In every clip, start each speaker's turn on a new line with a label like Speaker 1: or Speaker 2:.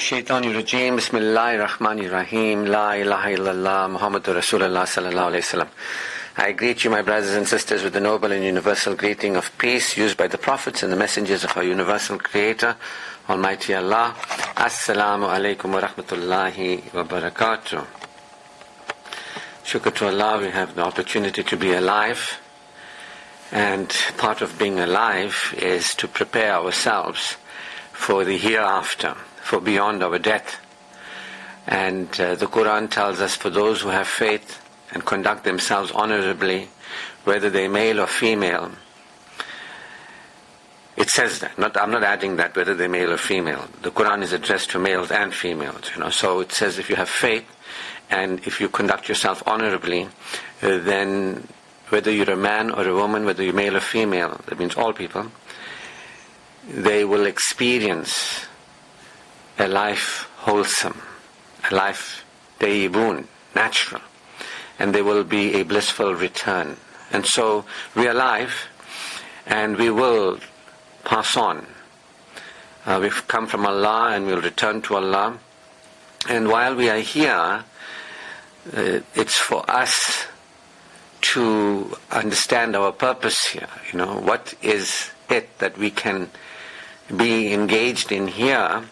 Speaker 1: Shaitanir Rajim. Bismillahir Rahmanir Rahim. La ilaha illallah Muhammadur Rasulullah sallallahu alayhi wasallam. I greet you, my brothers and sisters, with the noble and universal greeting of peace used by the prophets and the messengers of our universal creator, Almighty Allah. Assalamu alaikum wa rahmatullahi wa barakatuh. Shukr to Allah, we have the opportunity to be alive. And part of being alive is to prepare ourselves for the hereafter, for beyond our death. And the Quran tells us, for those who have faith and conduct themselves honorably, whether they're male or female, it says that. I'm not adding that, whether they're male or female. The Quran is addressed to males and females, So it says if you have faith and if you conduct yourself honorably, then whether you're a man or a woman, whether you're male or female, that means all people, they will experience a life wholesome, a life tayyibun, natural, and there will be a blissful return. And so we are alive, and we will pass on. We've come from Allah, and we'll return to Allah. And while we are here, it's for us to understand our purpose here. What is it that we can be engaged in here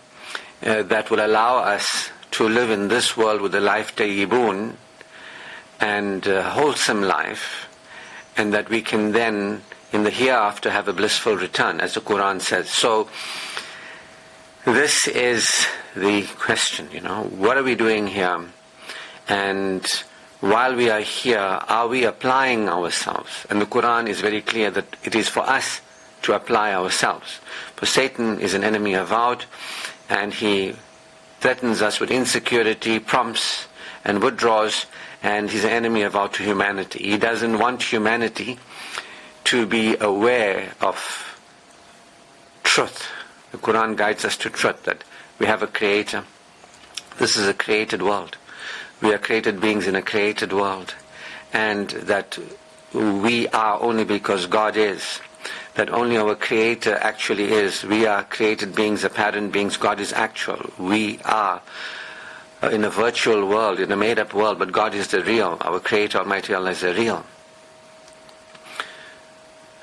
Speaker 1: that will allow us to live in this world with a life tayyibun and a wholesome life, and that we can then in the hereafter have a blissful return, as the Quran says. So this is the question, what are we doing here? And while we are here, are we applying ourselves? And the Quran is very clear that it is for us to apply ourselves. For Satan is an enemy avowed, and he threatens us with insecurity, prompts and withdraws, and he's an enemy avowed to humanity. He doesn't want humanity to be aware of truth. The Quran guides us to truth, that we have a creator. This is a created world. We are created beings in a created world, and that we are only because God is. That only our Creator actually is. We are created beings, apparent beings. God is actual. We are in a virtual world, in a made-up world, but God is the real. Our Creator, Almighty Allah, is the real.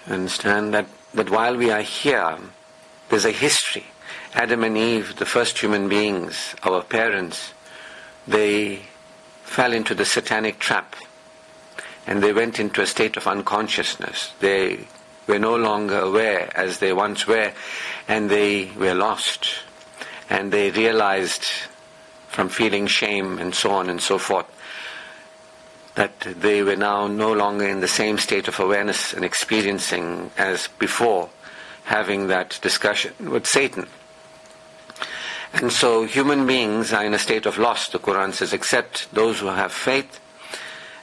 Speaker 1: Understand that while we are here, there's a history. Adam and Eve, the first human beings, our parents, they fell into the satanic trap, and they went into a state of unconsciousness. They were no longer aware as they once were, and they were lost. And they realized, from feeling shame and so on and so forth, that they were now no longer in the same state of awareness and experiencing as before, having that discussion with Satan. And so human beings are in a state of loss, the Quran says, except those who have faith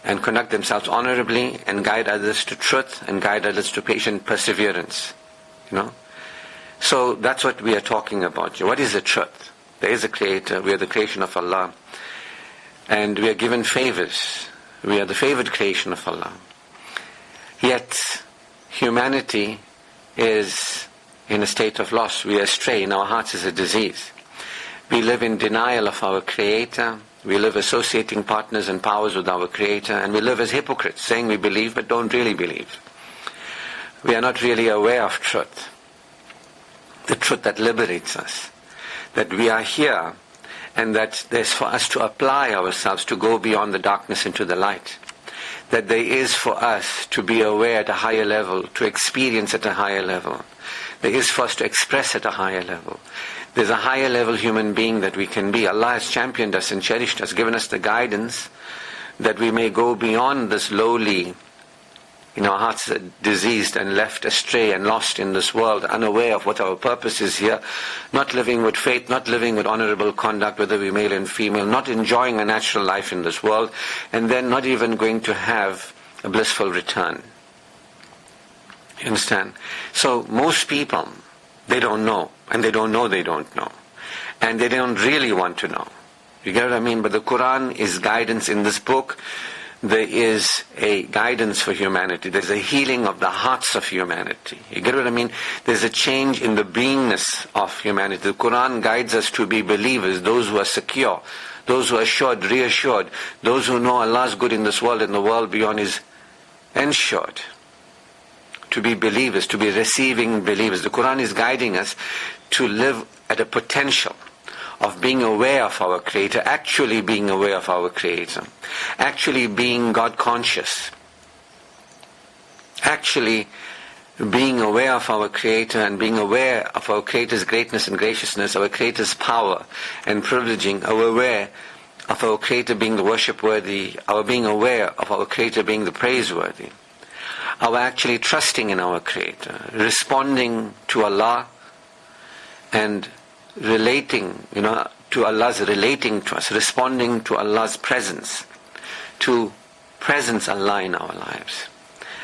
Speaker 1: and conduct themselves honorably and guide others to truth and guide others to patient perseverance. So that's what we are talking about. What is the truth? There is a creator. We are the creation of Allah. And we are given favors. We are the favored creation of Allah. Yet humanity is in a state of loss. We are astray. In our hearts is a disease. We live in denial of our creator. We live associating partners and powers with our Creator, and we live as hypocrites, saying we believe but don't really believe. We are not really aware of truth, the truth that liberates us, that we are here, and that there's for us to apply ourselves to go beyond the darkness into the light, that there is for us to be aware at a higher level, to experience at a higher level, there is for us to express at a higher level. There's a higher level human being that we can be. Allah has championed us and cherished us, given us the guidance that we may go beyond this lowly, our hearts are diseased and left astray and lost in this world, unaware of what our purpose is here, not living with faith, not living with honorable conduct, whether we're male and female, not enjoying a natural life in this world, and then not even going to have a blissful return. You understand? So most people, they don't know. And they don't know they don't know. And they don't really want to know. You get what I mean? But the Quran is guidance in this book. there is a guidance for humanity. There's a healing of the hearts of humanity. You get what I mean? There's a change in the beingness of humanity. The Quran guides us to be believers, those who are secure, those who are assured, reassured, those who know Allah's good in this world and the world beyond is ensured. To be believers, to be receiving believers. The Quran is guiding us to live at a potential of being aware of our Creator, actually being aware of our Creator, actually being God conscious, actually being aware of our Creator and being aware of our Creator's greatness and graciousness, our Creator's power and privileging, our aware of our Creator being the worship-worthy, our being aware of our Creator being the praiseworthy, our actually trusting in our Creator, responding to Allah and relating, to Allah's relating to us, responding to Allah's presence, to presence Allah in our lives,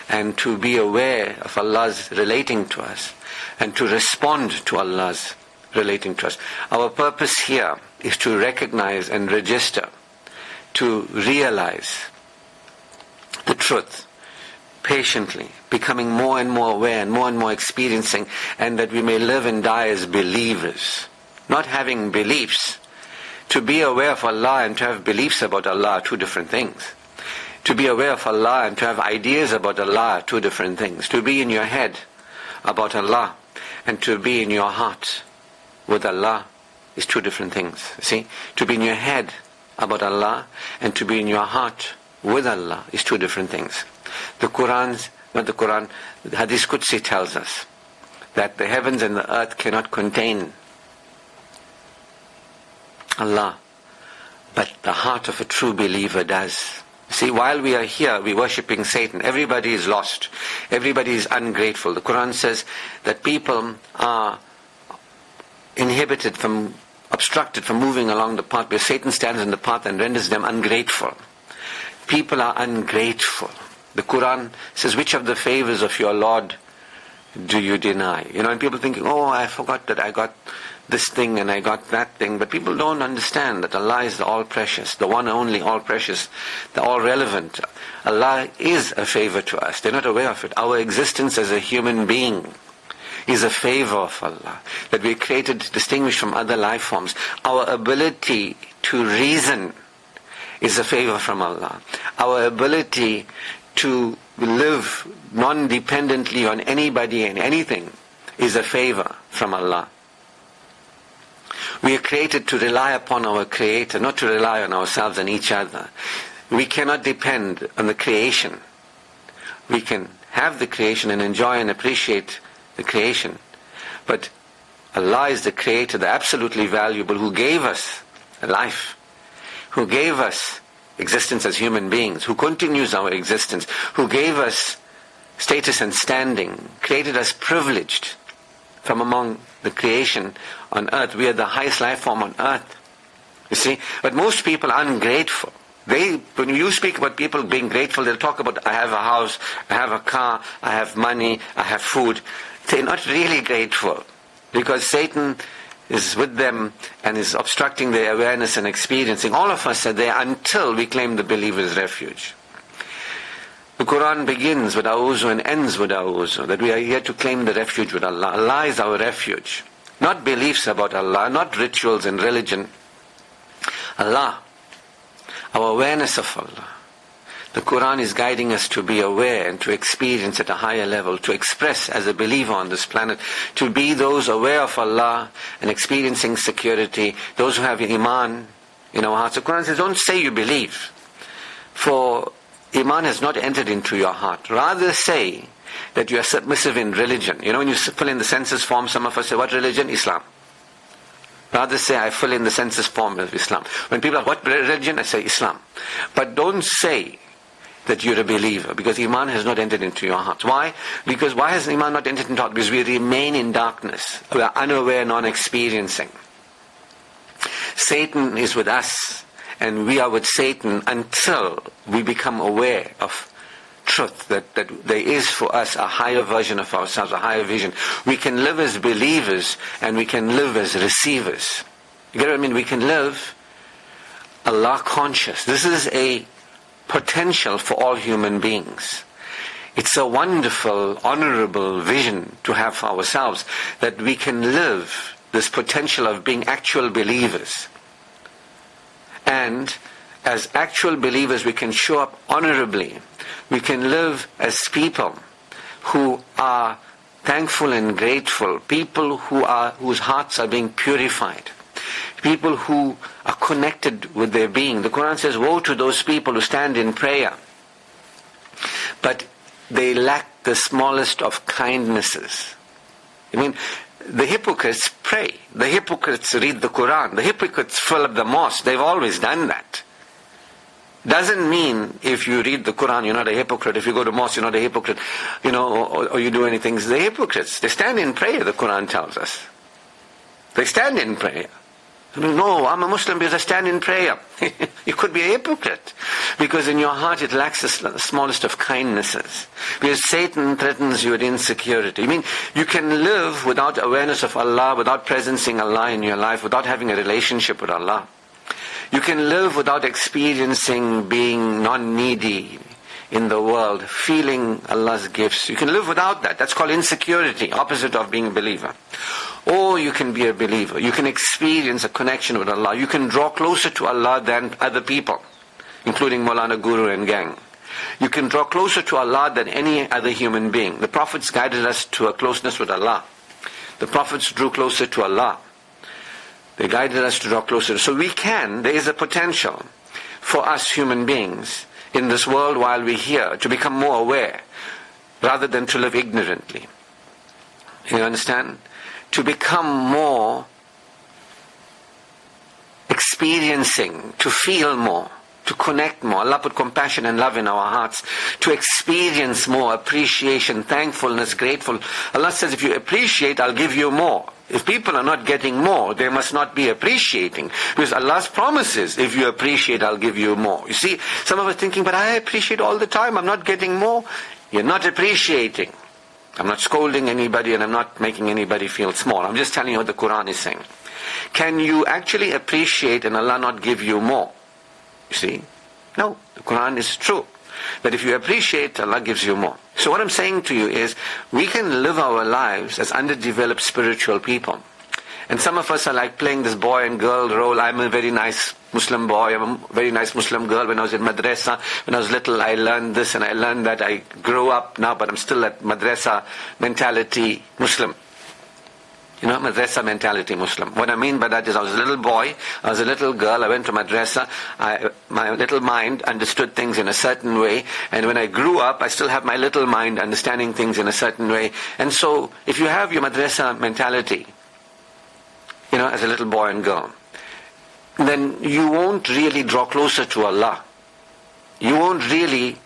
Speaker 1: and to be aware of Allah's relating to us, and to respond to Allah's relating to us. Our purpose here is to recognize and register, to realize the truth, patiently, becoming more and more aware and more experiencing, and that we may live and die as believers. Not having beliefs. To be aware of Allah and to have beliefs about Allah are two different things. To be aware of Allah and to have ideas about Allah are two different things. To be in your head about Allah and to be in your heart with Allah is two different things. See? To be in your head about Allah and to be in your heart with Allah is two different things. The Hadith Qudsi tells us that the heavens and the earth cannot contain Allah, but the heart of a true believer does. See, while we are here, we're worshipping Satan. Everybody is lost. Everybody is ungrateful. The Quran says that people are obstructed from moving along the path where Satan stands in the path and renders them ungrateful. People are ungrateful. The Quran says, which of the favors of your Lord do you deny? And people thinking, I forgot that I got this thing and I got that thing. But people don't understand that Allah is the all-precious, the one only all-precious, the all-relevant. Allah is a favor to us. They're not aware of it. Our existence as a human being is a favor of Allah, that we're created distinguished from other life forms. Our ability to reason is a favor from Allah. Our ability to live non-dependently on anybody and anything is a favor from Allah. We are created to rely upon our Creator, not to rely on ourselves and each other. We cannot depend on the creation. We can have the creation and enjoy and appreciate the creation. But Allah is the Creator, the absolutely valuable, who gave us life, who gave us existence as human beings, who continues our existence, who gave us status and standing, created us privileged from among the creation on earth. We are the highest life form on earth. You see? But most people are ungrateful. When you speak about people being grateful, they'll talk about, I have a house, I have a car, I have money, I have food. They're not really grateful, because Satan is with them and is obstructing their awareness and experiencing. All of us are there until we claim the believer's refuge. The Quran begins with A'udhu and ends with A'udhu, that we are here to claim the refuge with Allah. Allah is our refuge. Not beliefs about Allah, not rituals and religion. Allah, our awareness of Allah. The Quran is guiding us to be aware and to experience at a higher level, to express as a believer on this planet, to be those aware of Allah and experiencing security, those who have Iman in our hearts. The Quran says, don't say you believe, for Iman has not entered into your heart. Rather say that you are submissive in religion. When you fill in the census form, some of us say, what religion? Islam. Rather say, I fill in the census form of Islam. When people ask, what religion? I say, Islam. But don't say that you're a believer, because Iman has not entered into your heart. Why? Because why has Iman not entered into your heart? Because we remain in darkness. We are unaware, non-experiencing. Satan is with us, and we are with Satan until we become aware of truth, that there is for us a higher version of ourselves, a higher vision. We can live as believers, and we can live as receivers. You get what I mean? We can live Allah conscious. This is a potential for all human beings. It's a wonderful, honorable vision to have for ourselves, that we can live this potential of being actual believers. And as actual believers, we can show up honorably. We can live as people who are thankful and grateful, people whose hearts are being purified, people who are connected with their being. The Quran says, woe to those people who stand in prayer, but they lack the smallest of kindnesses. I mean, the hypocrites pray. The hypocrites read the Quran. The hypocrites fill up the mosque. They've always done that. Doesn't mean if you read the Quran, you're not a hypocrite. If you go to mosque, you're not a hypocrite. Or you do anything. They're hypocrites. They stand in prayer, the Quran tells us. They stand in prayer. No, I'm a Muslim because I stand in prayer. You could be a hypocrite, because in your heart it lacks the smallest of kindnesses. Because Satan threatens you with insecurity. I mean, you can live without awareness of Allah, without presencing Allah in your life, without having a relationship with Allah. You can live without experiencing being non-needy in the world, feeling Allah's gifts. You can live without that. That's called insecurity, opposite of being a believer. Or you can be a believer. You can experience a connection with Allah. You can draw closer to Allah than other people, including Maulana Guru and gang. You can draw closer to Allah than any other human being. The Prophets guided us to a closeness with Allah. The Prophets drew closer to Allah. They guided us to draw closer. So there is a potential for us human beings in this world while we're here to become more aware rather than to live ignorantly. You understand? To become more experiencing, to feel more, to connect more. Allah put compassion and love in our hearts, to experience more appreciation, thankfulness, grateful. Allah says, if you appreciate, I'll give you more. If people are not getting more, they must not be appreciating. Because Allah's promise is, if you appreciate, I'll give you more. You see, some of us thinking, but I appreciate all the time, I'm not getting more. You're not appreciating. I'm not scolding anybody and I'm not making anybody feel small. I'm just telling you what the Quran is saying. Can you actually appreciate and Allah not give you more? You see? No, the Quran is true. That if you appreciate, Allah gives you more. So what I'm saying to you is, we can live our lives as underdeveloped spiritual people. And some of us are like playing this boy and girl role. I'm a very nice Muslim boy, I'm a very nice Muslim girl. When I was in madrasa, when I was little, I learned this and I learned that. I grew up now, but I'm still at madrasa mentality Muslim. Madrasa mentality Muslim. What I mean by that is, I was a little boy, I was a little girl, I went to madrasa, my little mind understood things in a certain way, and when I grew up, I still have my little mind understanding things in a certain way. And so, if you have your madrasa mentality, as a little boy and girl, then you won't really draw closer to Allah. You won't really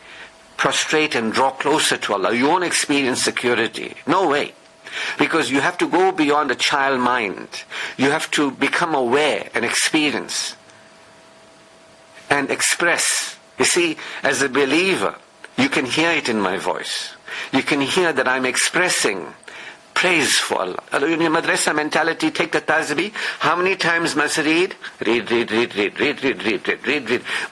Speaker 1: prostrate and draw closer to Allah. You won't experience security. No way. Because you have to go beyond a child mind. You have to become aware and experience and express. You see, as a believer, you can hear it in my voice. You can hear that I'm expressing praise for Allah. In your madrasa mentality, take the tasbih. How many times must read? Read.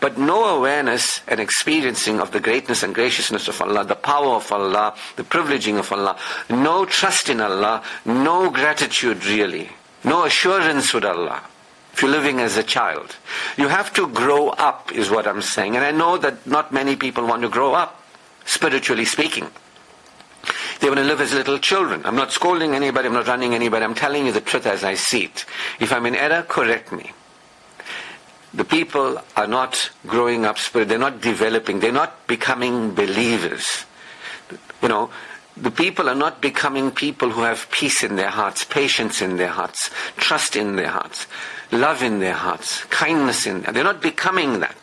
Speaker 1: But no awareness and experiencing of the greatness and graciousness of Allah, the power of Allah, the privileging of Allah. No trust in Allah, no gratitude really. No assurance with Allah. If you're living as a child. You have to grow up, is what I'm saying. And I know that not many people want to grow up, spiritually speaking. They want to live as little children. I'm not scolding anybody, I'm not running anybody, I'm telling you the truth as I see it. If I'm in error, correct me. The people are not growing up spirit, they're not developing, they're not becoming believers. The people are not becoming people who have peace in their hearts, patience in their hearts, trust in their hearts, love in their hearts, kindness in them. They're not becoming that.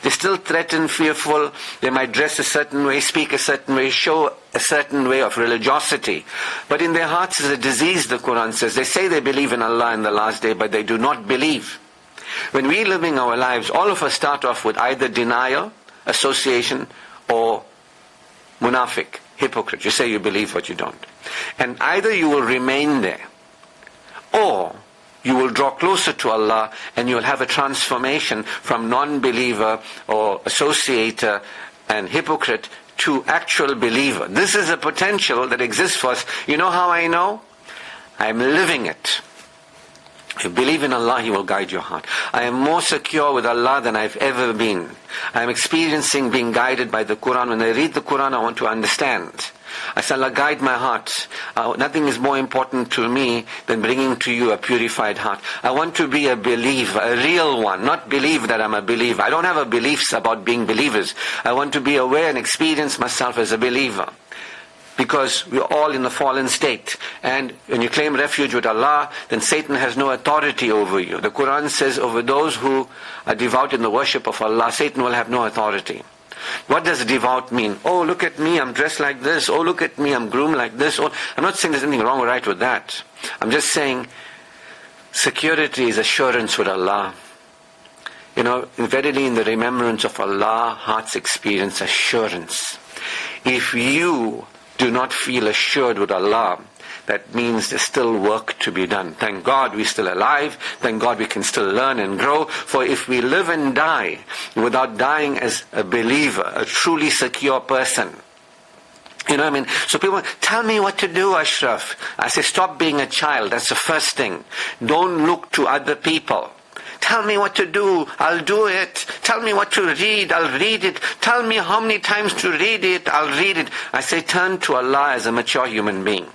Speaker 1: They're still threatened, fearful. They might dress a certain way, speak a certain way, show a certain way of religiosity. But in their hearts is a disease, the Quran says. They say they believe in Allah in the last day, but they do not believe. When we're living our lives, all of us start off with either denial, association, or munafiq, hypocrite. You say you believe what you don't. And either you will remain there, or you will draw closer to Allah, and you will have a transformation from non-believer or associator and hypocrite to actual believer. This is a potential that exists for us. You know how I know? I'm living it. If you believe in Allah, He will guide your heart. I am more secure with Allah than I've ever been. I am experiencing being guided by the Quran. When I read the Quran, I want to understand. I say, Allah, guide my heart. Nothing is more important to me than bringing to you a purified heart. I want to be a believer, a real one, not believe that I'm a believer. I don't have a beliefs about being believers. I want to be aware and experience myself as a believer. Because we're all in the fallen state. And when you claim refuge with Allah, then Satan has no authority over you. The Quran says over those who are devout in the worship of Allah, Satan will have no authority. What does devout mean? Oh, look at me, I'm dressed like this. Oh, look at me, I'm groomed like this. Oh, I'm not saying there's anything wrong or right with that. I'm just saying security is assurance with Allah. You know, verily in the remembrance of Allah, hearts experience assurance. If you do not feel assured with Allah, that means there's still work to be done. Thank God we're still alive. Thank God we can still learn and grow. For if we live and die without dying as a believer, a truly secure person, you know what I mean? So people tell me what to do, Ashraf. I say, stop being a child. That's the first thing. Don't look to other people. Tell me what to do, I'll do it. Tell me what to read, I'll read it. Tell me how many times to read it, I'll read it. I say, turn to Allah as a mature human being.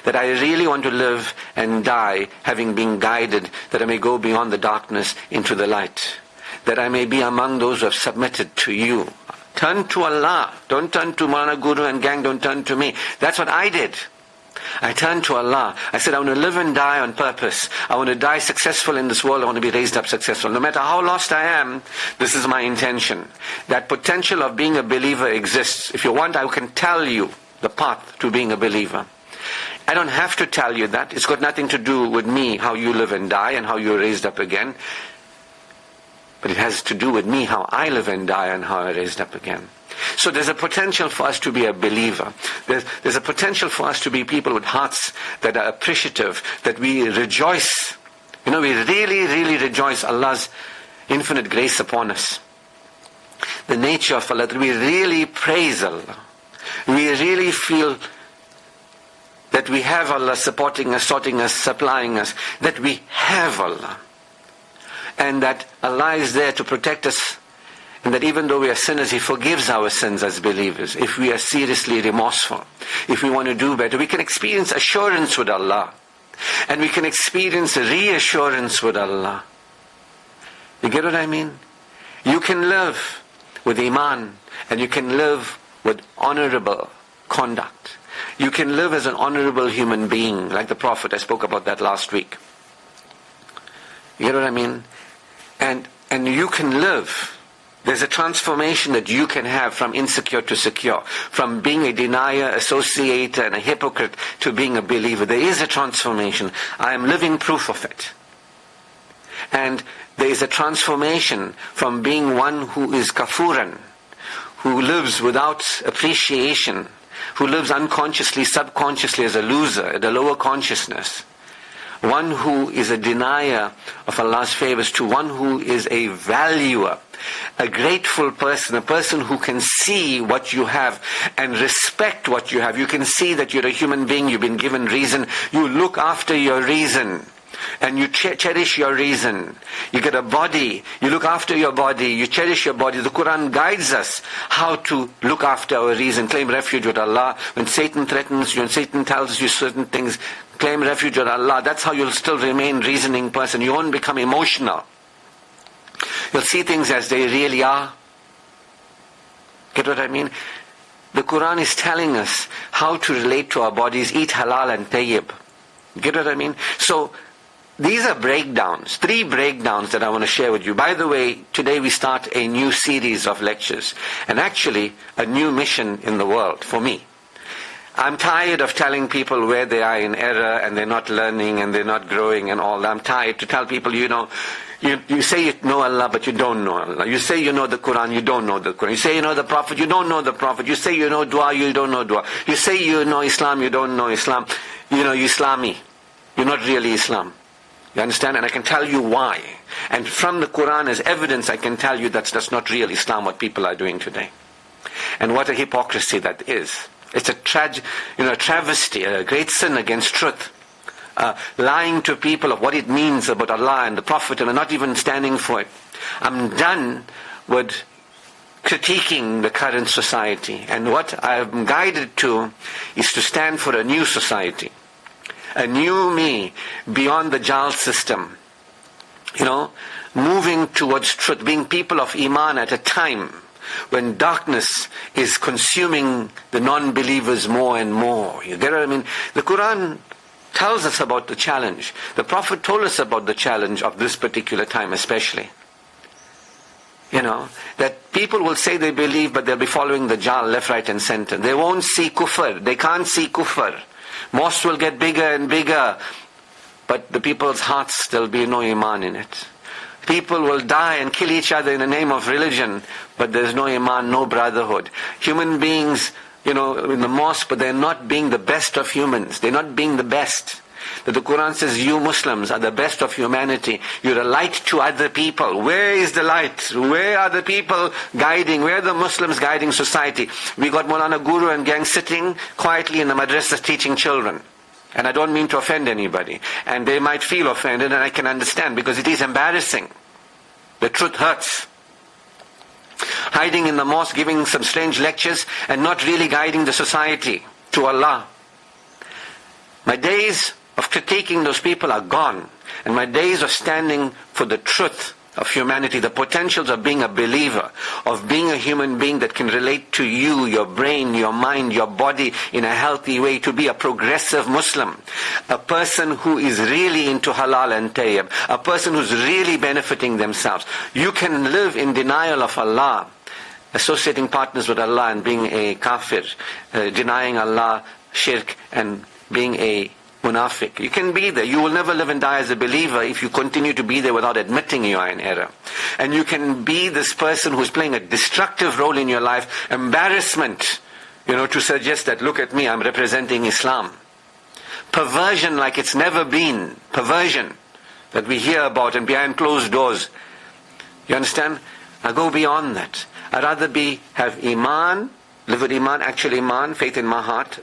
Speaker 1: That I really want to live and die having been guided, that I may go beyond the darkness into the light. That I may be among those who have submitted to you. Turn to Allah. Don't turn to Maulana Guru and gang, don't turn to me. That's what I did. I turned to Allah. I said, I want to live and die on purpose. I want to die successful in this world. I want to be raised up successful. No matter how lost I am, this is my intention. That potential of being a believer exists. If you want, I can tell you the path to being a believer. I don't have to tell you that. It's got nothing to do with me, how you live and die and how you're raised up again. But it has to do with me, how I live and die and how I raised up again. So there's a potential for us to be a believer. There's a potential for us to be people with hearts that are appreciative, that we rejoice. You know, we really, really rejoice Allah's infinite grace upon us. The nature of Allah, that we really praise Allah. We really feel that we have Allah supporting us, sorting us, supplying us, that we have Allah. And that Allah is there to protect us. And that even though we are sinners, He forgives our sins as believers. If we are seriously remorseful, if we want to do better, we can experience assurance with Allah. And we can experience reassurance with Allah. You get what I mean? You can live with Iman, and you can live with honorable conduct. You can live as an honorable human being, like the Prophet. I spoke about that last week. You get what I mean? And you can live. There's a transformation that you can have from insecure to secure, from being a denier, associator, and a hypocrite to being a believer. There is a transformation. I am living proof of it. And there is a transformation from being one who is kafuran, who lives without appreciation, who lives unconsciously, subconsciously as a loser, at a lower consciousness. One who is a denier of Allah's favors to one who is a valuer, a grateful person, a person who can see what you have and respect what you have. You can see that you're a human being, you've been given reason, you look after your reason. And you cherish your reason. You get a body, you look after your body, you cherish your body. The Quran guides us how to look after our reason. Claim refuge with Allah. When Satan threatens you, when Satan tells you certain things, claim refuge with Allah. That's how you'll still remain reasoning person. You won't become emotional. You'll see things as they really are. Get what I mean? The Quran is telling us how to relate to our bodies, eat halal and tayyib. Get what I mean? So, these are breakdowns, 3 breakdowns that I want to share with you. By the way, today we start a new series of lectures, and actually a new mission in the world for me. I'm tired of telling people where they are in error and they're not learning and they're not growing and all. I'm tired to tell people, you know, you say you know Allah, but you don't know Allah. You say you know the Quran, you don't know the Quran. You say you know the Prophet, you don't know the Prophet. You say you know dua, you don't know dua. You say you know Islam, you don't know Islam. You know, you're Islami. You're not really Islam. You understand? And I can tell you why. And from the Quran as evidence, I can tell you that's not real Islam, what people are doing today. And what a hypocrisy that is. It's a travesty, a great sin against truth. Lying to people of what it means about Allah and the Prophet, and not even standing for it. I'm done with critiquing the current society. And what I'm guided to is to stand for a new society. A new me, beyond the Jal system. Moving towards truth, being people of Iman at a time when darkness is consuming the non-believers more and more. You get what I mean? The Quran tells us about the challenge. The Prophet told us about the challenge of this particular time especially. That people will say they believe, but they'll be following the Jal left, right and center. They won't see kufr. They can't see kufr. Mosques will get bigger and bigger, but the people's hearts, there'll be no Iman in it. People will die and kill each other in the name of religion, but there's no Iman, no brotherhood. Human beings, in the mosque, but they're not being the best of humans. They're not being the best. That the Quran says, you Muslims are the best of humanity. You're a light to other people. Where is the light? Where are the people guiding? Where are the Muslims guiding society? We got Maulana Guru and gang sitting quietly in the madrasas teaching children. And I don't mean to offend anybody. And they might feel offended, and I can understand, because it is embarrassing. The truth hurts. Hiding in the mosque, giving some strange lectures, and not really guiding the society to Allah. My days of critiquing those people are gone. And my days of standing for the truth of humanity, the potentials of being a believer, of being a human being that can relate to you, your brain, your mind, your body in a healthy way, to be a progressive Muslim, a person who is really into halal and tayyib, a person who's really benefiting themselves. You can live in denial of Allah, associating partners with Allah and being a kafir, denying Allah, shirk, and being a munafiq. You can be there. You will never live and die as a believer if you continue to be there without admitting you are in error. And you can be this person who's playing a destructive role in your life, embarrassment, to suggest that, look at me, I'm representing Islam. Perversion like it's never been. Perversion that we hear about and behind closed doors. You understand? I go beyond that. I'd rather have Iman, live with Iman, actual Iman, faith in my heart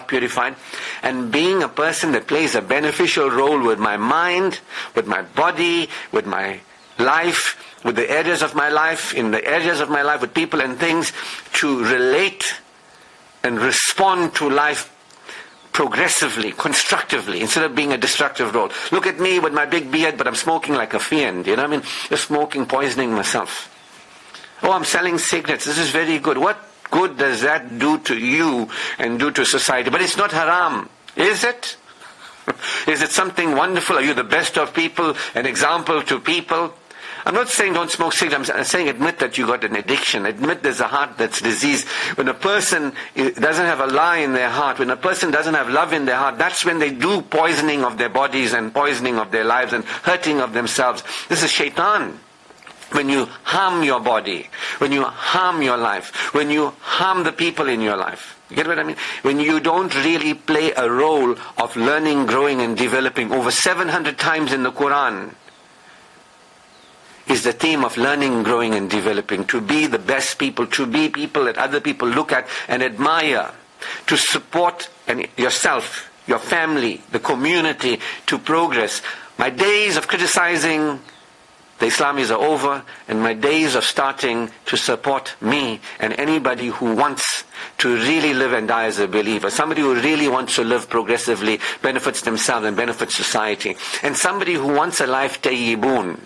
Speaker 1: purified, and being a person that plays a beneficial role with my mind, with my body, with my life, with the areas of my life, in the areas of my life, with people and things, to relate and respond to life progressively, constructively, instead of being a destructive role. Look at me with my big beard, but I'm smoking like a fiend, Just smoking, poisoning myself. Oh, I'm selling cigarettes, this is very good. What good does that do to you and do to society? But it's not haram, is it? Is it something wonderful? Are you the best of people, an example to people? I'm not saying don't smoke cigarettes. I'm saying admit that you got an addiction. Admit there's a heart that's diseased. When a person doesn't have Allah in their heart, when a person doesn't have love in their heart, that's when they do poisoning of their bodies and poisoning of their lives and hurting of themselves. This is shaitan. When you harm your body, when you harm your life, when you harm the people in your life. You get what I mean? When you don't really play a role of learning, growing and developing. Over 700 times in the Quran is the theme of learning, growing and developing. To be the best people, to be people that other people look at and admire. To support yourself, your family, the community to progress. My days of criticizing the Islamis are over, and my days of starting to support me and anybody who wants to really live and die as a believer. Somebody who really wants to live progressively, benefits themselves and benefits society. And somebody who wants a life tayyibun.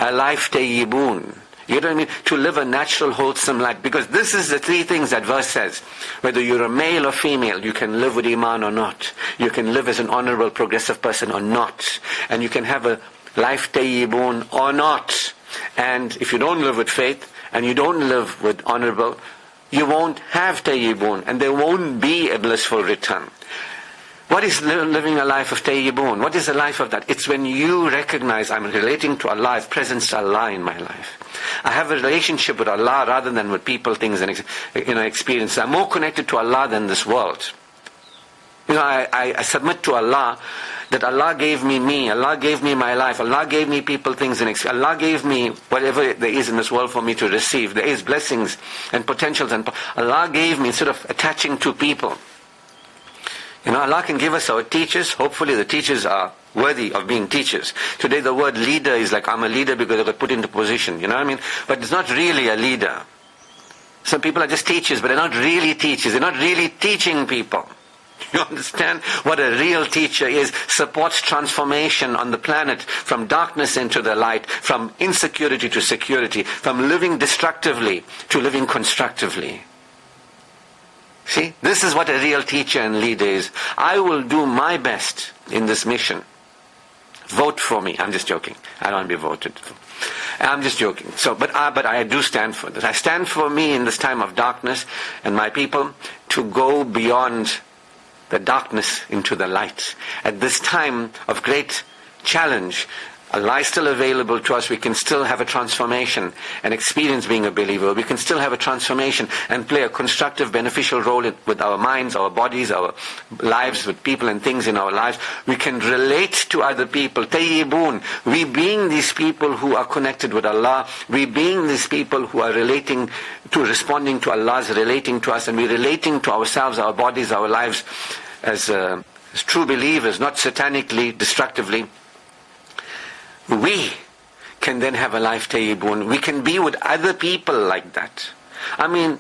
Speaker 1: A life tayyibun. You know what I mean? To live a natural, wholesome life. Because this is the three things that verse says. Whether you're a male or female, you can live with Iman or not. You can live as an honorable, progressive person or not. And you can have a life tayyibun or not. And if you don't live with faith and you don't live with honorable, you won't have tayyibun and there won't be a blissful return. What is living a life of tayyibun? What is the life of that? It's when you recognize I'm relating to Allah, I've presence Allah in my life. I have a relationship with Allah rather than with people, things and experiences. I'm more connected to Allah than this world. I submit to Allah that Allah gave me, Allah gave me my life, Allah gave me people, things, and Allah gave me whatever there is in this world for me to receive. There is blessings and potentials, and Allah gave me, instead of attaching to people. Allah can give us our teachers. Hopefully the teachers are worthy of being teachers. Today the word leader is like, I'm a leader because I got put into position. You know what I mean? But it's not really a leader. Some people are just teachers, but they're not really teachers. They're not really teaching people. You understand what a real teacher is? Supports transformation on the planet, from darkness into the light, from insecurity to security, from living destructively to living constructively. See, this is what a real teacher and leader is. I will do my best in this mission. Vote for me. I'm just joking. I don't want to be voted for. I'm just joking. But I do stand for this. I stand for me in this time of darkness and my people to go beyond the darkness into the light. At this time of great challenge, Allah is still available to us. We can still have a transformation and experience being a believer. We can still have a transformation and play a constructive, beneficial role with our minds, our bodies, our lives, with people and things in our lives. We can relate to other people. Tayyibun. We being these people who are connected with Allah. We being these people who are relating to, responding to Allah's relating to us, and we relating to ourselves, our bodies, our lives as true believers, not satanically, destructively. We can then have a life tayyibun. We can be with other people like that. I mean,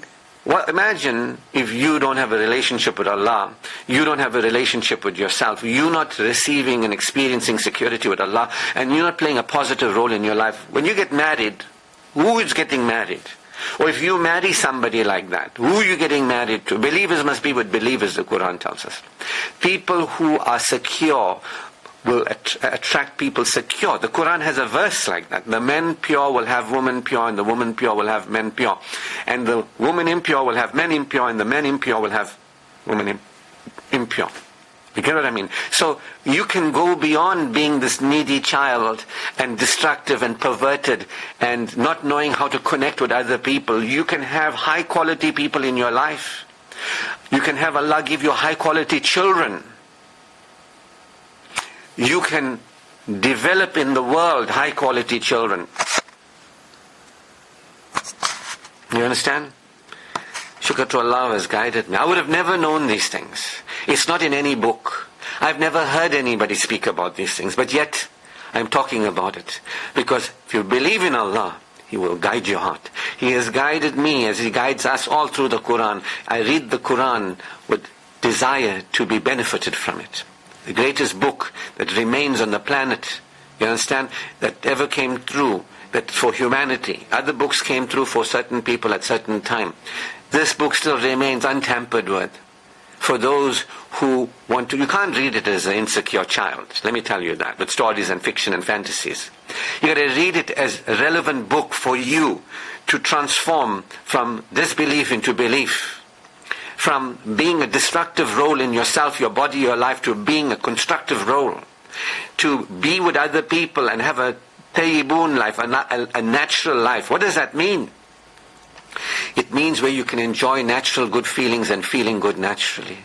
Speaker 1: imagine if you don't have a relationship with Allah, you don't have a relationship with yourself, you're not receiving and experiencing security with Allah, and you're not playing a positive role in your life. When you get married, who is getting married? Or if you marry somebody like that, who are you getting married to? Believers must be with believers, the Quran tells us. People who are secure will attract people secure. The Quran has a verse like that. The men pure will have women pure, and the woman pure will have men pure. And the woman impure will have men impure, and the men impure will have women impure. You get what I mean? So you can go beyond being this needy child and destructive and perverted and not knowing how to connect with other people. You can have high quality people in your life. You can have Allah give you high quality children. You can develop in the world high quality children. You understand? Shukr to Allah who has guided me. I would have never known these things. It's not in any book. I've never heard anybody speak about these things, but yet I'm talking about it. Because if you believe in Allah, He will guide your heart. He has guided me as He guides us all through the Quran. I read the Quran with desire to be benefited from it. The greatest book that remains on the planet, you understand, that ever came through, that for humanity. Other books came through for certain people at certain time. This book still remains untampered with. For those who want to, you can't read it as an insecure child. Let me tell you that, with stories and fiction and fantasies. You got to read it as a relevant book for you to transform from disbelief into belief. From being a destructive role in yourself, your body, your life, to being a constructive role. To be with other people and have a tayyibun life, a natural life. What does that mean? It means where you can enjoy natural good feelings and feeling good naturally.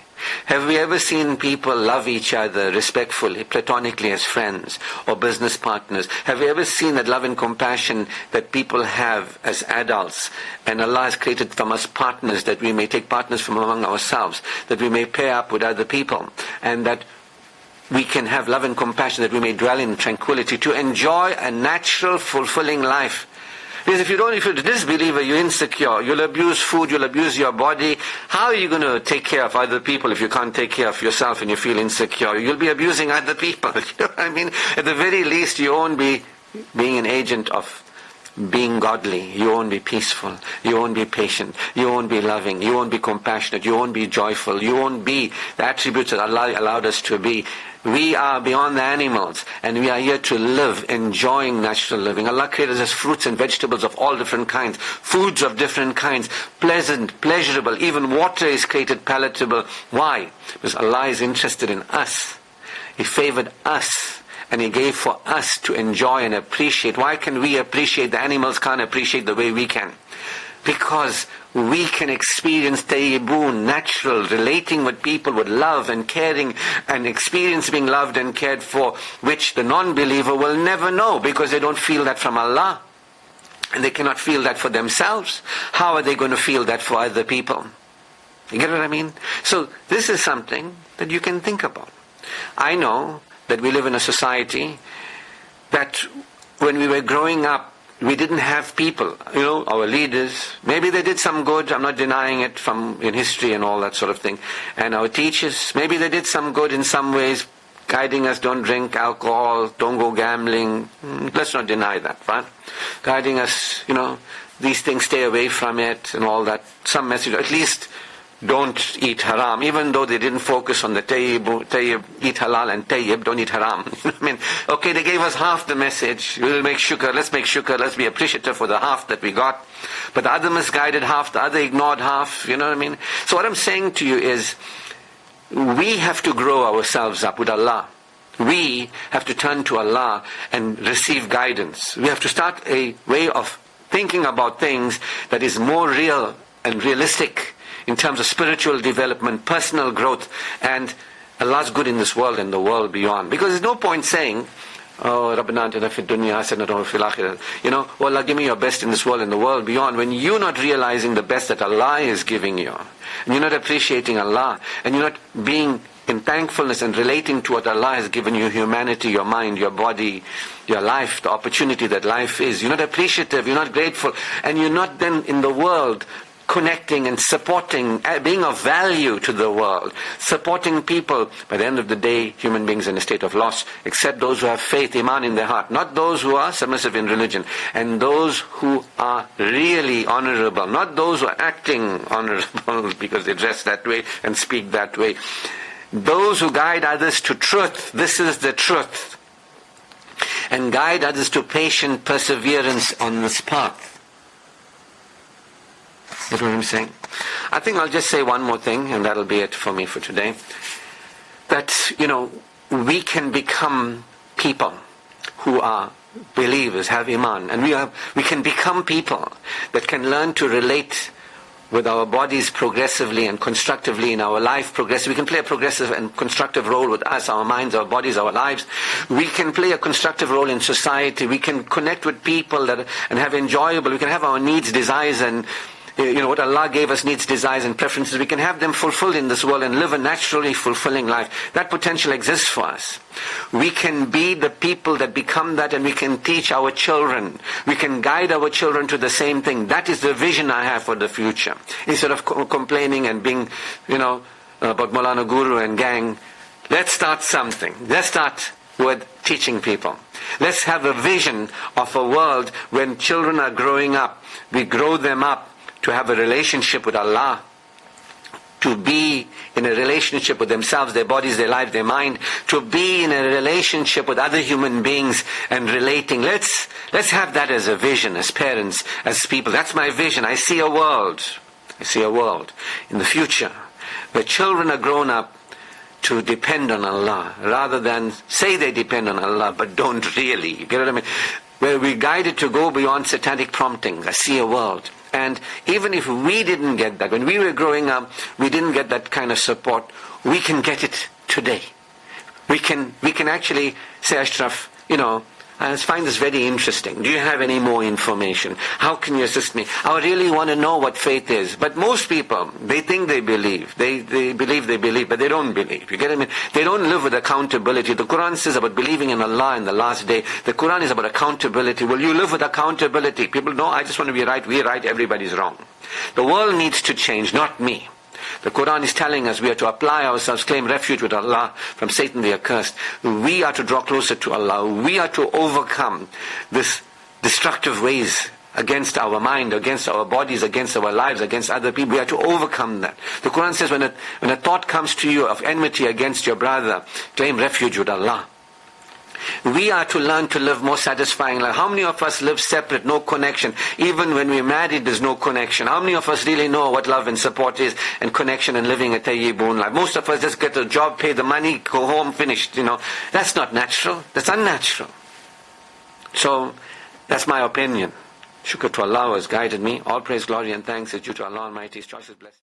Speaker 1: Have we ever seen people love each other respectfully, platonically as friends or business partners? Have we ever seen that love and compassion that people have as adults? And Allah has created from us partners, that we may take partners from among ourselves, that we may pair up with other people, and that we can have love and compassion, that we may dwell in tranquility, to enjoy a natural, fulfilling life. Because if you're a disbeliever, you're insecure, you'll abuse food, you'll abuse your body. How are you going to take care of other people if you can't take care of yourself and you feel insecure? You'll be abusing other people. You know what I mean? At the very least, you won't be being an agent of being godly. You won't be peaceful. You won't be patient. You won't be loving. You won't be compassionate. You won't be joyful. You won't be the attributes that Allah allowed us to be. We are beyond the animals, and we are here to live, enjoying natural living. Allah created us fruits and vegetables of all different kinds, foods of different kinds, pleasant, pleasurable. Even water is created palatable. Why? Because Allah is interested in us. He favored us, and He gave for us to enjoy and appreciate. Why can we appreciate? The animals can't appreciate the way we can. because we can experience tayyibun, natural, relating with people with love and caring, and experience being loved and cared for, which the non-believer will never know, because they don't feel that from Allah. And they cannot feel that for themselves. How are they going to feel that for other people? You get what I mean? So this is something that you can think about. I know that we live in a society that when we were growing up, we didn't have people, our leaders. Maybe they did some good, I'm not denying it, in history and all that sort of thing. And our teachers, maybe they did some good in some ways, guiding us, don't drink alcohol, don't go gambling. Let's not deny that, right? Guiding us, these things, stay away from it and all that. Some message, at least don't eat haram, even though they didn't focus on the tayyib, eat halal and tayyib, don't eat haram. Okay, they gave us half the message. We'll make shukr, let's be appreciative for the half that we got. But the other misguided half, the other ignored half, So what I'm saying to you is, we have to grow ourselves up with Allah. We have to turn to Allah and receive guidance. We have to start a way of thinking about things that is more real and realistic in terms of spiritual development, personal growth, and Allah's good in this world and the world beyond. Because there's no point saying, oh, Rabbana atina fid dunya hasanatan wa fil akhirah. Oh Allah, give me your best in this world and the world beyond, when you're not realizing the best that Allah is giving you. And you're not appreciating Allah. And you're not being in thankfulness and relating to what Allah has given you, humanity, your mind, your body, your life, the opportunity that life is. You're not appreciative, you're not grateful. And you're not then in the world connecting and supporting, being of value to the world, supporting people. By the end of the day, human beings are in a state of loss, except those who have faith, iman in their heart, not those who are submissive in religion, and those who are really honorable, not those who are acting honorable because they dress that way and speak that way. Those who guide others to truth, this is the truth, and guide others to patient perseverance on this path. That's what I'm saying. I think I'll just say one more thing, and that'll be it for me for today. That, we can become people who are believers, have iman, and we can become people that can learn to relate with our bodies progressively and constructively in our life progressively. We can play a progressive and constructive role with us, our minds, our bodies, our lives. We can play a constructive role in society. We can connect with people and have enjoyable. We can have our needs, desires, and what Allah gave us, needs, desires, and preferences. We can have them fulfilled in this world and live a naturally fulfilling life. That potential exists for us. We can be the people that become that, and we can teach our children. We can guide our children to the same thing. That is the vision I have for the future. Instead of complaining and being, about Maulana Guru and gang, let's start something. Let's start with teaching people. Let's have a vision of a world when children are growing up. We grow them up to have a relationship with Allah, to be in a relationship with themselves, their bodies, their life, their mind, to be in a relationship with other human beings and relating. Let's have that as a vision, as parents, as people. That's my vision. I see a world in the future where children are grown up to depend on Allah, rather than say they depend on Allah, but don't really. You get what I mean? Where we're guided to go beyond satanic prompting. I see a world. And even if we didn't get that, when we were growing up, we didn't get that kind of support, we can get it today. We can actually say, Ashraf, I find this very interesting. Do you have any more information? How can you assist me? I really want to know what faith is. But most people, they think they believe. They believe, but they don't believe. You get what I mean? They don't live with accountability. The Quran says about believing in Allah in the last day. The Quran is about accountability. Will you live with accountability? People know, I just want to be right, we're right, everybody's wrong. The world needs to change, not me. The Quran is telling us we are to apply ourselves, claim refuge with Allah from Satan the accursed. We are to draw closer to Allah. We are to overcome this destructive ways against our mind, against our bodies, against our lives, against other people. We are to overcome that. The Quran says when a thought comes to you of enmity against your brother, claim refuge with Allah. We are to learn to live more satisfying life. How many of us live separate, no connection? Even when we're married, there's no connection. How many of us really know what love and support is, and connection and living a tayyibun life? Most of us just get a job, pay the money, go home, finished. That's not natural. That's unnatural. So, that's my opinion. Shukr to Allah who has guided me. All praise, glory and thanks is due to Allah Almighty. His choice is blessed.